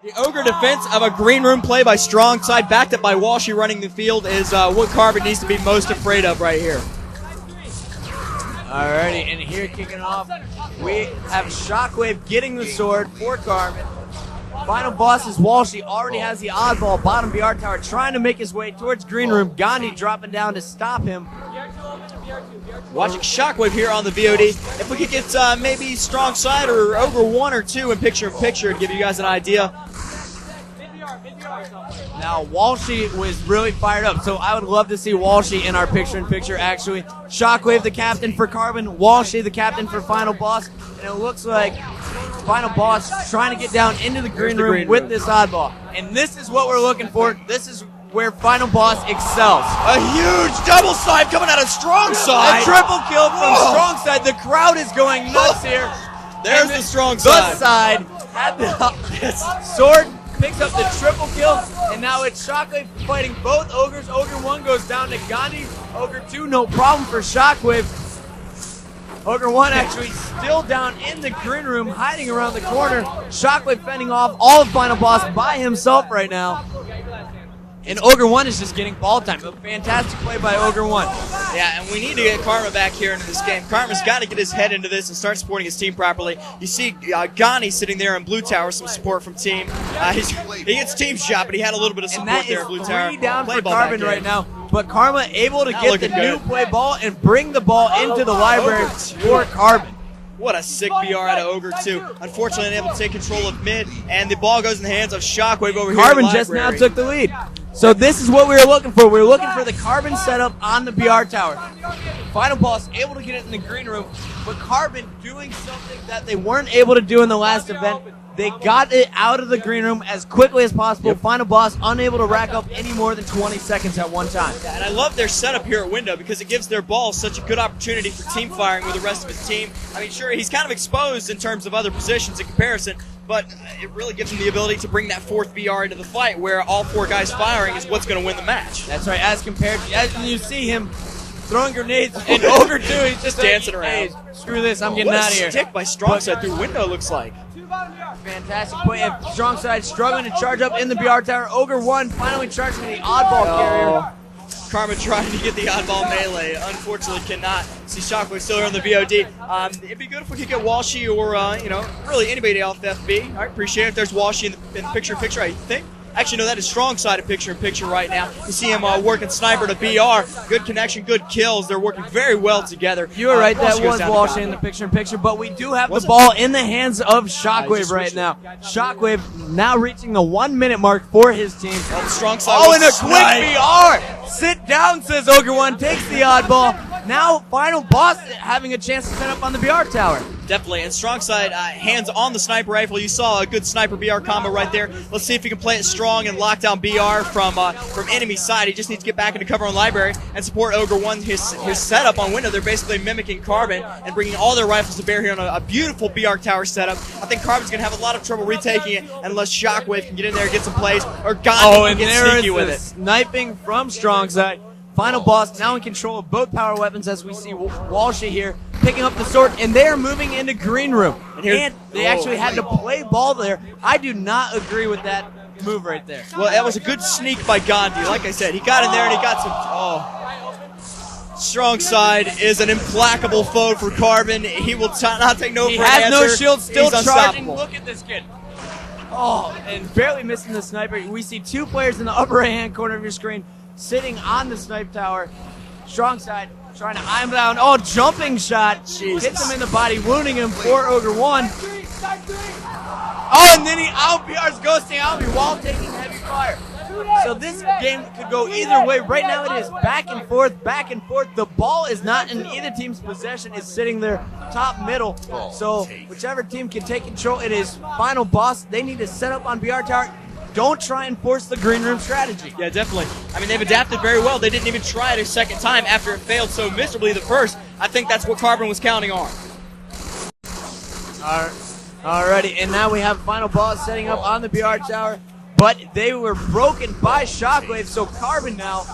The Ogre defense of a green room play by Strong Side, backed up by Walshy running the field, is what Carbon needs to be most afraid of right here. Alrighty, and here kicking off, we have Shockwave getting the sword for Carbon. Final boss is Walshy, already has the oddball, bottom BR tower, trying to make his way towards green room. Gandhi dropping down to stop him. Watching Shockwave here on the VOD. If we could get maybe Strong Side or Ogre 1 or 2 in picture-in-picture to give you guys an idea. Now, Walshy was really fired up, so I would love to see Walshy in our picture-in-picture, actually. Shockwave, the captain for Carbon, Walshy, the captain for Final Boss, and it looks like Final Boss trying to get down into the green room with this oddball. And this is what we're looking for. This is where Final Boss excels. A huge double side coming out of Strong Side. A triple kill from Strong Side. The crowd is going nuts here. There's the Strong Side. The side had the sword, picks up the triple kill, and now it's Shockwave fighting both Ogres. Ogre 1 goes down to Gandhi. Ogre 2, no problem for Shockwave. Ogre 1 actually still down in the green room, hiding around the corner. Shockwave fending off all of Final Boss by himself right now. And Ogre 1 is just getting ball time. A fantastic play by Ogre 1. Yeah, and we need to get Karma back here into this game. Karma's got to get his head into this and start supporting his team properly. You see Gani sitting there in blue tower, some support from team. He gets team shot, but he had a little bit of support there in blue tower. And that is 3 down for Carbon right now. But Karma able to get the new play ball and bring the ball into the library for Carbon. What a sick BR out of Ogre 2. Unfortunately, unable to take control of mid, and the ball goes in the hands of Shockwave over here. Carbon just now took the lead. So this is what we were looking for. We were looking for the Carbon setup on the BR tower. Final Boss able to get it in the green room, but Carbon doing something that they weren't able to do in the last event. They got it out of the green room as quickly as possible. Yep. Final Boss unable to rack up any more than 20 seconds at one time. Yeah, and I love their setup here at Window because it gives their ball such a good opportunity for team firing with the rest of his team. I mean, sure, he's kind of exposed in terms of other positions in comparison, but it really gives him the ability to bring that 4th BR into the fight where all 4 guys firing is what's going to win the match. That's right, as compared to, as you see him throwing grenades, and Ogre 2, he's just dancing around. Hey, screw this, I'm getting out of here. What a stick by Strong Side through Window looks like. Fantastic play. And Strong Side struggling to charge up in the BR tower. Ogre 1 finally charging the oddball carrier. Karma trying to get the oddball melee. Unfortunately cannot. See Shockwave still here on the VOD. It'd be good if we could get Walshy or, really anybody off FB. I appreciate it if there's Walshy in the picture-in-picture, I think. Actually, no, that is Strong Side of picture-in-picture right now. You see him working sniper to BR. Good connection, good kills. They're working very well together. You were right, that was Walshy in the picture-in-picture, but we do have the ball in the hands of Shockwave right now. Shockwave now reaching the 1-minute mark for his team. Strong Side and a quick BR! Sit down, says Ogre 1, takes the oddball. Now, Final Boss having a chance to set up on the BR tower. Definitely, and Strong Side, hands on the sniper rifle. You saw a good sniper BR combo right there. Let's see if he can play it strong and lock down BR from enemy side. He just needs to get back into cover on library and support Ogre 1. His setup on Window, they're basically mimicking Carbon and bringing all their rifles to bear here on a beautiful BR tower setup. I think Carbon's going to have a lot of trouble retaking it unless Shockwave can get in there and get some plays, or Gandhi can get sneaky with it. Sniping from Strong Side. Final Boss now in control of both power weapons as we see Walshy here picking up the sword, and they are moving into green room. And they actually had to play ball there. I do not agree with that move right there. Well, that was a good sneak by Gandhi. Like I said, he got in there and he got some... Strong Side is an implacable foe for Carbon. He will not take no for an answer. He has no shield, still charging. Unstoppable. Look at this kid. And barely missing the sniper. We see 2 players in the upper right-hand corner of your screen sitting on the snipe tower. Strong Side trying to eye him down. Jumping shot. Jesus. Hits him in the body, wounding him for Ogre 1. And then he out-BRs ghosting Albi while taking heavy fire. So this game could go either way. Right now it is back and forth, back and forth. The ball is not in either team's possession. It's sitting there top middle. So whichever team can take control, it is Final Boss. They need to set up on BR tower. Don't try and force the green room strategy. Yeah, definitely. I mean, they've adapted very well. They didn't even try it a second time after it failed so miserably the first. I think that's what Carbon was counting on. Alrighty, and now we have Final Boss setting up on the BR tower, but they were broken by Shockwave, so Carbon now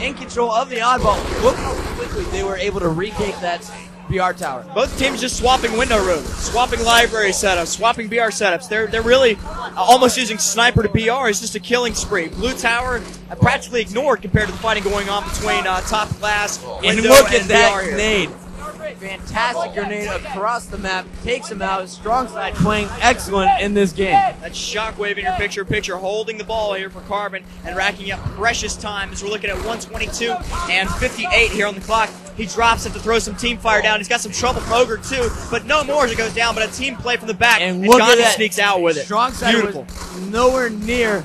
in control of the oddball. Look how quickly they were able to retake that BR tower. Both teams just swapping window room, swapping library setups, swapping BR setups. They're really almost using sniper to BR. It's just a killing spree. Blue tower practically ignored compared to the fighting going on between top class, And window, look at and that BR here. grenade. Fantastic grenade across the map. Takes him out. Strong side playing excellent in this game. That shockwave in your picture, holding the ball here for Carbon and racking up precious time as we're looking at 122 and 58 here on the clock. He drops it to throw some team fire down. He's got some trouble from Ogre too, but no more as it goes down, but a team play from the back, And look at Gandhi that. sneaks out with it. Strong side Beautiful. was nowhere near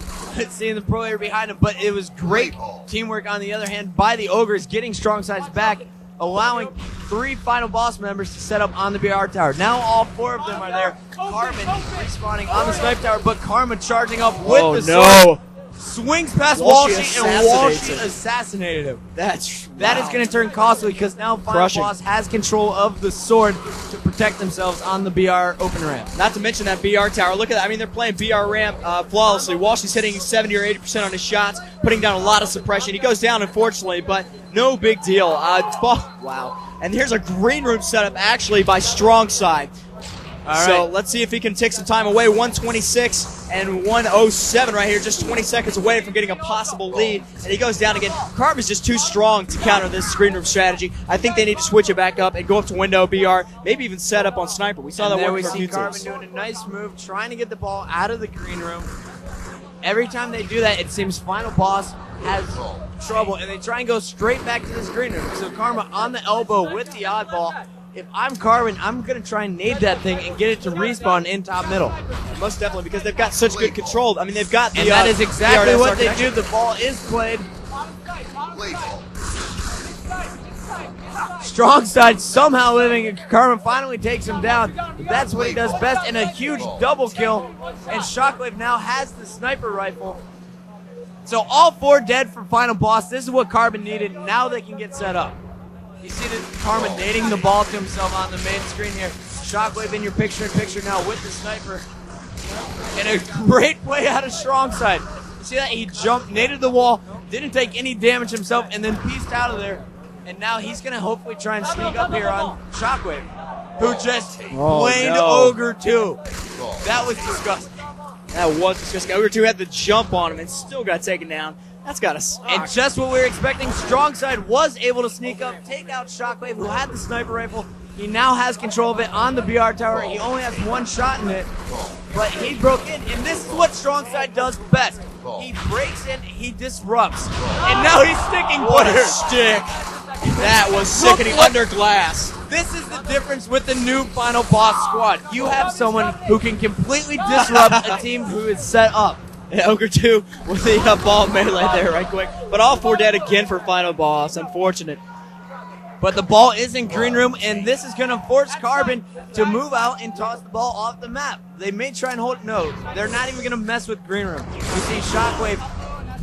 seeing the pro player behind him, but it was great teamwork on the other hand by the Ogres, getting strong sides back, allowing 3 final boss members to set up on the BR tower. Now all 4 of them are there. Carmen respawning on the snipe tower, but Karma charging up with the sword. Swings past Walshy Walshy, and assassinates Walshy him. assassinated him. That Is going to turn costly because now Final Crushing. Boss has control of the sword to protect themselves on the BR open ramp. Not to mention that BR tower. Look at that. I mean, they're playing BR ramp flawlessly. Walshy's hitting 70 or 80% on his shots, putting down a lot of suppression. He goes down, unfortunately, but no big deal. Wow. And here's a green room setup, actually, by Strong Side. So let's see if he can take some time away. 126 and 107 right here, just 20 seconds away from getting a possible lead. And he goes down again. Carb is just too strong to counter this screen room strategy. I think they need to switch it back up and go up to window BR, maybe even set up on sniper. We saw that there work we for a see few Carbon teams. doing a nice move, trying to get the ball out of the green room. Every time they do that, it seems Final Boss has trouble, and they try and go straight back to this green room. So Karma on the elbow with the oddball. If I'm Carbon, I'm going to try and nade that thing and get it to respawn in top middle. Most definitely, because they've got such good control. I mean, they've got the And that is exactly BRSR what they connection. do. The ball is played. Strong side somehow living, and Karma finally takes him down. That's what he does best, and a huge double kill. And Shockwave now has the sniper rifle. So all 4 dead for Final Boss. This is what Carbon needed. Now they can get set up. You see the Karma nading the ball to himself on the main screen here. Shockwave in your picture-in-picture now with the sniper. And a great play out of Strong Side. You see that? He jumped, naded the wall, didn't take any damage himself, and then pieced out of there. And now he's going to hopefully try and sneak up here on Shockwave, who just played Ogre 2. That was disgusting. That was disgusting. Ogre 2 had the jump on him and still got taken down. That's got to suck. And just what we were expecting, Strong Side was able to sneak up, take out Shockwave, who had the sniper rifle. He now has control of it on the BR tower. He only has 1 shot in it, but he broke in, and this is what Strong Side does best. He breaks in, he disrupts, and now he's sticking What a players. stick. That was sickening under glass. This is the difference with the new Final Boss squad. You have someone who can completely disrupt a team who is set up. Yeah, Ogre 2 with the ball melee there right quick. But all 4 dead again for Final Boss. Unfortunate. But the ball is in green room, and this is going to force Carbon to move out and toss the ball off the map. They may try and hold it. No, they're not even going to mess with green room. You see Shockwave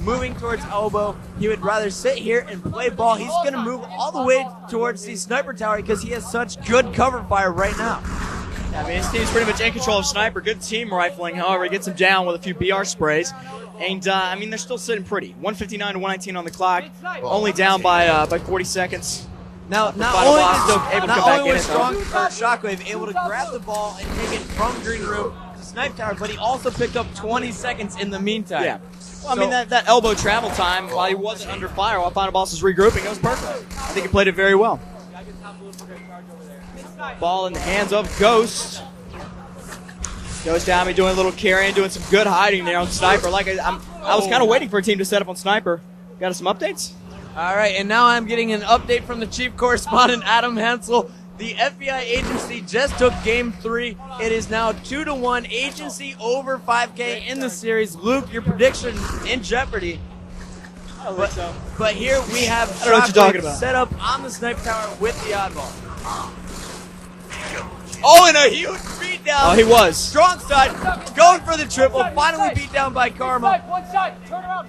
moving towards elbow. He would rather sit here and play ball. He's going to move all the way towards the sniper tower because he has such good cover fire right now. I mean, his team's pretty much in control of sniper. Good team rifling. However, he gets him down with a few BR sprays. And, I mean, they're still sitting pretty. 159 to 119 on the clock. Only down by 40 seconds. Now, not Final only Boss still able to come back in was it, though. Shockwave able to grab the ball and take it from green room to snipe tower, but he also picked up 20 seconds in the meantime. Yeah. Well, I mean, that elbow travel time, while he wasn't under fire, while Final Boss was regrouping, it was perfect. I think he played it very well. Ball in the hands of Ghost. Goes down, doing a little carrying, doing some good hiding there on Sniper. Like I was kind of waiting for a team to set up on Sniper. Got us some updates? All right, and now I'm getting an update from the chief correspondent, Adam Hansel. The FBI agency just took game 3. It is now 2-1. Agency over 5K in the series. Luke, your prediction in jeopardy. I don't think so. But here we have I don't know what you're talking Shockwave about. set up on the sniper tower with the oddball. Oh, and a huge beatdown. Oh, he was. Strong side going for the triple. Finally beat down by Karma. One side, turn around.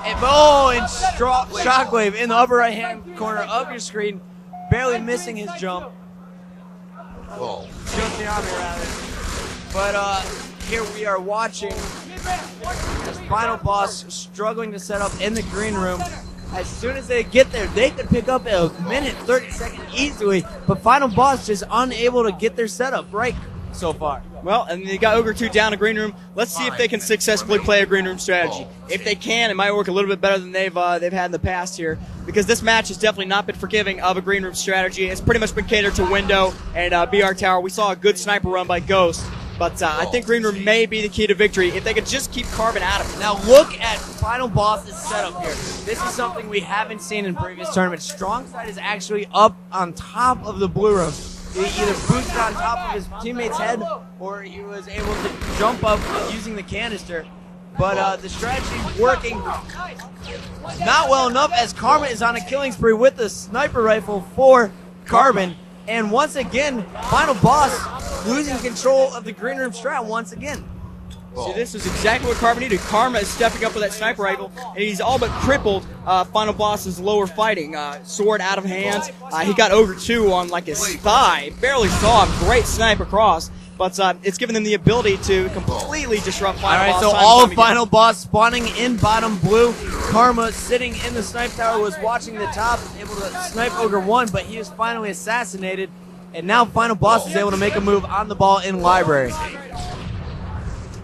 And Shockwave in the upper right-hand corner of your screen, barely missing his jump. Tsunami, rather. But here we are watching this Final Boss struggling to set up in the green room. as soon as they get there, they could pick up a minute, 30 seconds easily, but Final Boss just unable to get their setup right so far. Well, and they got Ogre 2 down in green room. Let's see if they can successfully play a green room strategy. If they can, it might work a little bit better than they've had in the past here, because this match has definitely not been forgiving of a green room strategy. It's pretty much been catered to window and BR tower. We saw a good sniper run by Ghost, but I think green room may be the key to victory if they could just keep Carbon out of it. Now look at Final Boss's setup here. This is something we haven't seen in previous tournaments. Strong side is actually up on top of the blue room. He either boosted on top of his teammate's head, or he was able to jump up using the canister. But the strategy working not well enough, as Karma is on a killing spree with the sniper rifle for Carbon. And once again, Final Boss losing control of the green room strat once again. See, this is exactly what Carbon needed. Karma is stepping up with that sniper rifle, and he's all but crippled Final Boss's lower fighting. Sword out of hands. He got Ogre 2 on like his thigh. Barely saw him. Great snipe across. But it's given them the ability to completely disrupt Final Boss. All right, so all of Final Boss spawning in bottom blue. Karma sitting in the snipe tower was watching the top, able to snipe Ogre 1, but he was finally assassinated. And now Final Boss is able to make a move on the ball in library.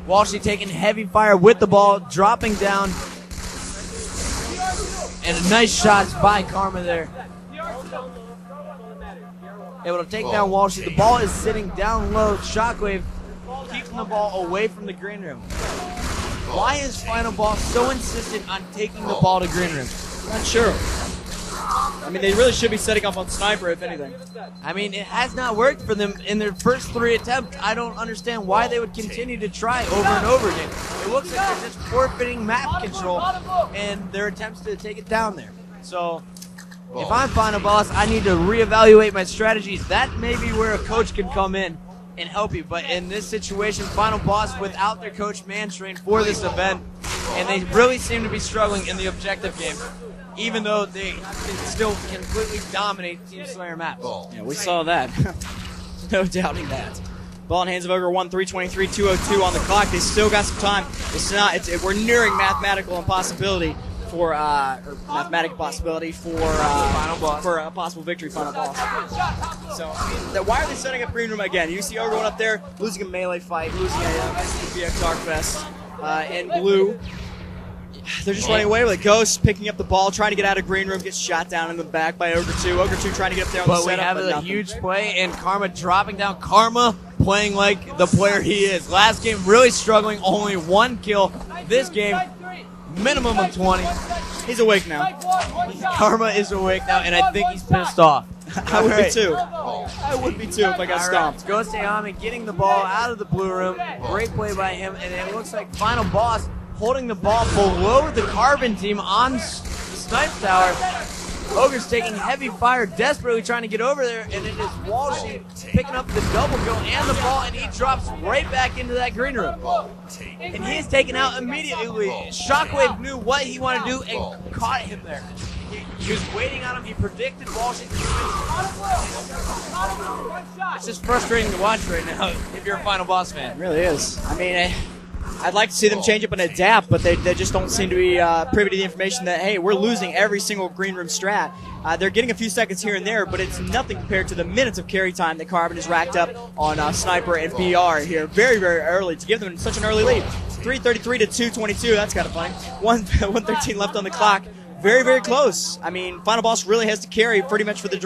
Walshy taking heavy fire with the ball, dropping down. And nice shots by Karma there. Able to take down Walshy. The ball is sitting down low. Shockwave keeping the ball away from the green room. Why is Final Boss so insistent on taking the ball to green room? Not sure. I mean, they really should be setting up on sniper, if anything. I mean, it has not worked for them in their first 3 attempts. I don't understand why they would continue to try over and over again. It looks like they're just forfeiting map control and their attempts to take it down there. So, if I'm Final Boss, I need to reevaluate my strategies. That may be where a coach can come in and help you. But in this situation, Final Boss without their coach Manstrain for this event, and they really seem to be struggling in the objective game, even though they can still completely dominate Team Slayer maps. Yeah, we saw that. No doubting that. Ball in hands of Ogre 1, 3:23, 2:02 on the clock. They still got some time. We're nearing mathematical impossibility for Final Boss for a possible victory, Final Boss. So, why are they setting up green room again? You see Ogre 1 up there losing a melee fight, losing a VX Darkfest in blue. They're just running away with it. Ghost picking up the ball, trying to get out of green room, gets shot down in the back by Ogre 2. Ogre 2 trying to get up there on the setup, but we have a huge play, and Karma dropping down. Karma playing like the player he is. Last game really struggling, only 1 kill. This game, minimum of 20. He's awake now. Karma is awake now, and I think he's pissed off. I would be too. I would be too if I got stomped. Ghost Ayami getting the ball out of the blue room. Great play by him, and it looks like Final Boss holding the ball below the Carbon team on the snipe tower. Ogre's taking heavy fire, desperately trying to get over there, and it is Walshy picking up the double kill and the ball, and he drops right back into that green room. And he's taken out immediately. Shockwave knew what he wanted to do and caught him there. He was waiting on him. He predicted Walshy. It's just frustrating to watch right now if you're a Final Boss fan. It really is. I mean, I'd like to see them change up and adapt, but they just don't seem to be privy to the information that, hey, we're losing every single green room strat. They're getting a few seconds here and there, but it's nothing compared to the minutes of carry time that Carbon has racked up on Sniper and BR here very, very early to give them such an early lead. 3:33 to 2:22, that's kind of funny. 1:13 left on the clock. Very, very close. I mean, Final Boss really has to carry pretty much for the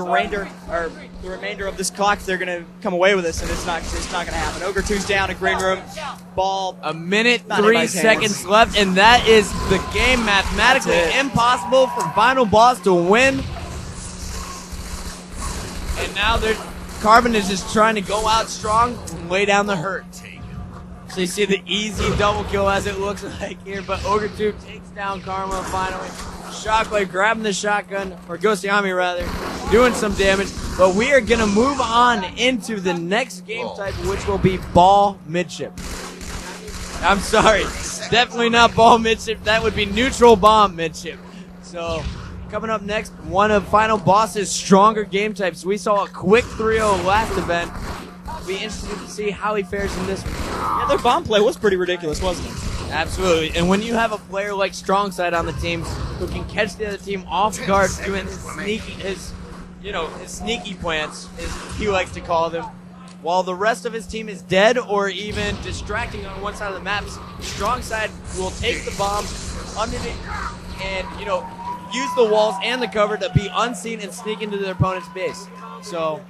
remainder of this clock. They're going to come away with this, and it's not going to happen. Ogre 2's down in green room. Ball. A minute, 3 seconds left, and that is the game. Mathematically impossible for Final Boss to win. And now Carbon is just trying to go out strong and lay down the hurt. So you see the easy double kill as it looks like here, but Ogre 2 takes down Karma finally. Shockwave grabbing the shotgun, or Ghostiami rather, doing some damage. But we are going to move on into the next game type, which will be ball midship. I'm sorry, definitely not ball midship. That would be neutral bomb midship. So coming up next, one of Final Boss's stronger game types. We saw a quick 3-0 last event. Be interested to see how he fares in this one. Yeah, their bomb play was pretty ridiculous, wasn't it? Absolutely. And when you have a player like Strongside on the team, who can catch the other team off guard, doing his sneaky plants, as he likes to call them, while the rest of his team is dead or even distracting on one side of the map. Strong side will take the bombs underneath and, use the walls and the cover to be unseen and sneak into their opponent's base. So